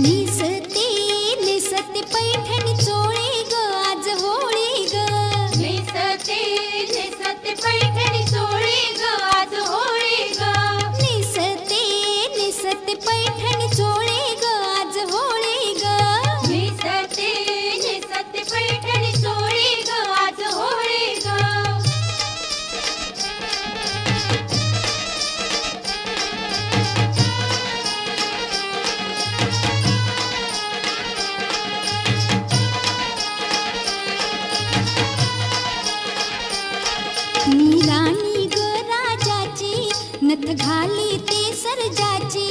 निसते निसते पैठणी चोळी ग आज होळी ग. निसते निसते पैठणी चोळी ग आज होळी ग. निसते निसते पैठणी चोळी ग आज होळी ग. निसते निसते पैठणी चोळी ग आज होळी ग. मी राणी ग राजाची नथ घाली ते सर्जाची.